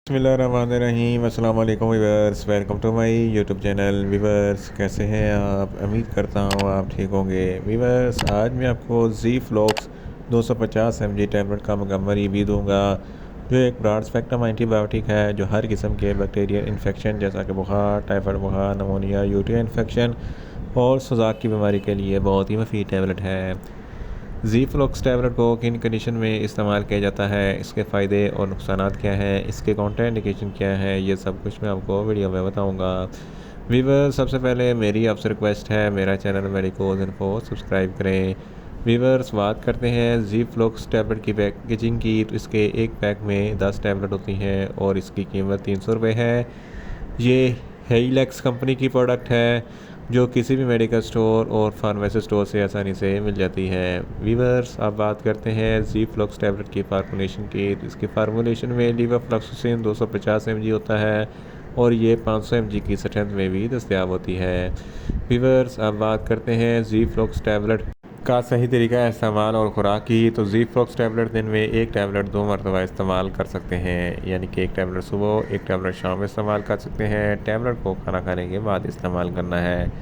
बिस्मिल्लाहिर्रहमानिर्रहीम अस्सलाम वालेकुम viewers, welcome to my YouTube channel. Viewers, कैसे हैं आप? उम्मीद करता हूँ आप ठीक होंगे। वीवर्स, आज मैं आपको जी फ्लॉक्स 250 mg टैबलेट का मुकम्मल रिव्यू दूंगा, जो एक ब्रॉड स्पेक्ट्रम एंटीबायोटिक है जो हर किस्म के बैक्टीरियल इन्फेक्शन जैसा कि बुखार, टाइफाइड बुखार, नमोनिया, यूटीआई इन्फेक्शन और सुजाक की बीमारी के लिए बहुत ही मुफीद टैबलेट है। जी फ्लॉक्स टैबलेट को किन कंडीशन में इस्तेमाल किया जाता है, इसके फ़ायदे और नुकसान क्या हैं, इसके काउंटर इंडिकेशन क्या है, ये सब कुछ मैं आपको वीडियो में बताऊंगा। वीवर, सबसे पहले मेरी आपसे रिक्वेस्ट है, मेरा चैनल मेडिकोज इन्फो सब्सक्राइब करें। वीवर्स, बात करते हैं जी फ्लॉक्स टैबलेट की पैकेजिंग की, तो इसके एक पैक में 10 टैबलेट होती हैं और इसकी कीमत 300 रुपये है। ये हेईलैक्स कंपनी की प्रोडक्ट है जो किसी भी मेडिकल स्टोर और फार्मेसी स्टोर से आसानी से मिल जाती है। वीवर्स, अब बात करते हैं जी फ्लॉक्स टैबलेट की फार्मूलेशन की। तो इसकी फार्मूलेशन में लीवोफ्लॉक्सासिन 250 mg होता है और ये 500 mg की स्ट्रेंथ में भी दस्तियाब होती है। वीवर्स, अब बात करते हैं जी फ्लॉक्स टैबलेट का सही तरीका इस्तेमाल और खुराक की। तो जी फ्लॉक्स टैबलेट दिन में एक टैबलेट 2 मरतबा इस्तेमाल कर सकते हैं, यानी कि एक टैबलेट सुबह, एक टैबलेट शाम में इस्तेमाल कर सकते हैं। टैबलेट को खाना खाने के बाद इस्तेमाल करना है,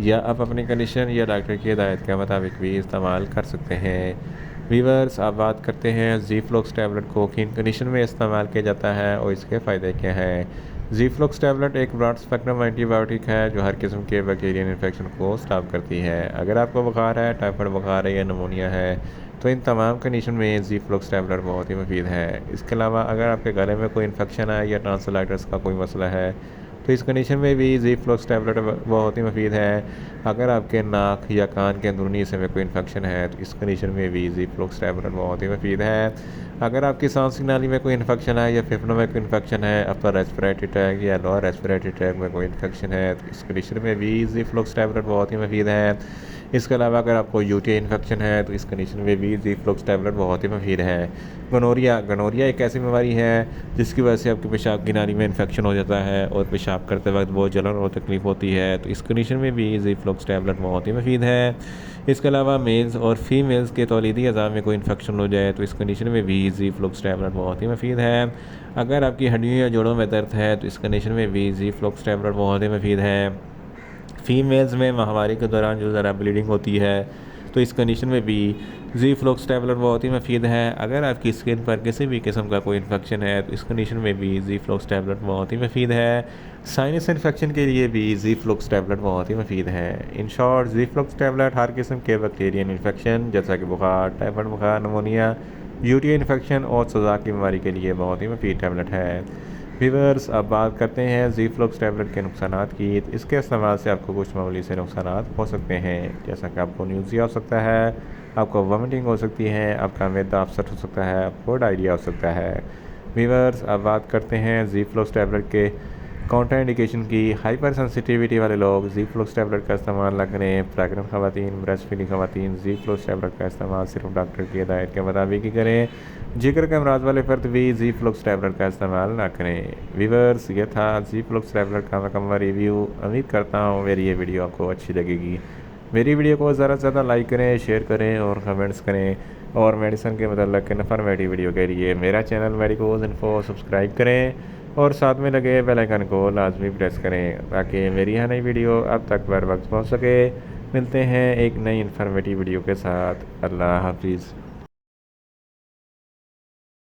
या आप अपनी कंडीशन या डॉक्टर की हिदायत के मुताबिक भी इस्तेमाल कर सकते हैं। वीवर्स, आप बात करते हैं जी फ्लॉक्स टैबलेट को किन कंडीशन में इस्तेमाल किया जाता है और इसके फ़ायदे क्या हैं। जी फ्लॉक्स टैबलेट एक ब्रॉड स्पेक्ट्रम एंटीबायोटिक है जो हर किस्म के बैक्टीरियल इन्फेक्शन को स्टॉप करती है। अगर आपको बुखार है, टाइफाइड बुखार है या नमोनिया है, तो इन तमाम कंडीशन में जी फ्लॉक्स टैबलेट बहुत ही मुफीद है। इसके अलावा अगर आपके गले में कोई इन्फेक्शन है या टॉन्सिलाइटिस का कोई मसला है, तो इस कंडीशन में भी जी फ्लॉक्स टैबलेट बहुत ही मुफीद है। अगर आपके नाक या कान के अंदरूनी हिस्से में कोई इन्फेक्शन है, तो इस कंडीशन में भी जी फ्लॉक्स टैबलेट बहुत ही मुफीद है। अगर आपकी सांस की नाली में कोई इन्फेक्शन है या फेफड़ों में कोई इन्फेक्शन है, अपर रेस्पिरेटरी ट्रैक या लोअर रेस्पिरेटरी ट्रैक में कोई इन्फेक्शन है, तो इस कंडीशन में भी जी फ्लॉक्स टैबलेट बहुत ही मुफीद है। इसके अलावा अगर आपको यूटीआई इन्फेक्शन है, तो इस कंडीशन में भी जी फ्लॉक्स टैबलेट बहुत ही मुफीद है। गनोरिया एक ऐसी बीमारी है जिसकी वजह से आपकी पेशाब की नाली में इन्फेक्शन हो जाता है और पेशाब करते वक्त बहुत जलन और तकलीफ होती है, तो इस कंडीशन में भी जी फ्लॉक्स टैबलेट बहुत ही मुफीद है। इसके अलावा मेल्स और फीमेल्स के तौलीदी अज़ा में कोई इन्फेक्शन हो जाए, तो इस कंडीशन में भी जी फ्लॉक्स टैबलेट बहुत ही मुफीद है। अगर आपकी हड्डियों या जोड़ों में दर्द है, तो इस कंडीशन में भी जी फ्लॉक्स टैबलेट बहुत ही मुफीद है। फीमेल्स में माहवारी के दौरान जो ज़रा ब्लीडिंग होती है, तो इस कंडीशन में भी जी फ्लॉक्स टैबलेट बहुत ही मुफीद है। अगर आपकी स्किन पर किसी भी किस्म का कोई इन्फेक्शन है, तो इस कंडीशन में भी जी फ्लॉक्स टैबलेट बहुत ही मुफीद है। साइनस इन्फेक्शन के लिए भी जी फ्लॉक्स टैबलेट बहुत ही मुफीद है। इन शॉर्ट, जी फ्लॉक्स टैबलेट हर किस्म के बैक्टीरियल इन्फेक्शन जैसा कि बुखार, टाइफाइड बुखार, नमोनिया, यूटीआई इन्फेक्शन और सुजाक की बीमारी के लिए बहुत ही मुफीद टैबलेट है। वीवर्स, अब बात करते हैं जी फ्लॉक्स टैबलेट के नुकसानात की। तो इसके इस्तेमाल से आपको कुछ मामूली से नुकसानात हो सकते हैं, जैसा कि आपको न्यूज़िया हो सकता है, आपको वॉमिटिंग हो सकती है, आपका मैदा अपसेट हो सकता है, आपको डायरिया हो सकता है। वीवर्स, अब बात करते हैं जी फ्लॉक्स टैबलेट के काउंटर इंडिकेशन की। हाइपर सेंसिटिविटी वाले लोग जी फ्लॉक्स टैबलेट का इस्तेमाल न करें। प्रेगनेंट खवातीन, ब्रेस्ट फीडिंग खवातीन जी फ्लॉक्स टैबलेट का इस्तेमाल सिर्फ डॉक्टर की हिदायत के मुताबिक ही करें। जिगर के अमराज वाले फ़र्द भी जी फ्लॉक्स टैबलेट का इस्तेमाल ना करें। वीवर्स, ये था जी फ्लॉक्स टैबलेट का मुकम्मल रिव्यू। उम्मीद करता हूँ मेरी ये वीडियो आपको अच्छी लगेगी। मेरी वीडियो को ज़्यादा से ज़्यादा लाइक करें, शेयर करें और कमेंट्स करें। और मेडिसिन के मतलब इन्फॉर्मेटिव वीडियो के लिए मेरा चैनल मेडिकोज इन्फो सब्सक्राइब करें और साथ में लगे बेल आइकन को लाजमी प्रेस करें ताकि मेरी यह नई वीडियो अब तक बर वक्त पहुँच सके। मिलते हैं एक नई इन्फॉर्मेटिव वीडियो के साथ। अल्लाह हाफिज़।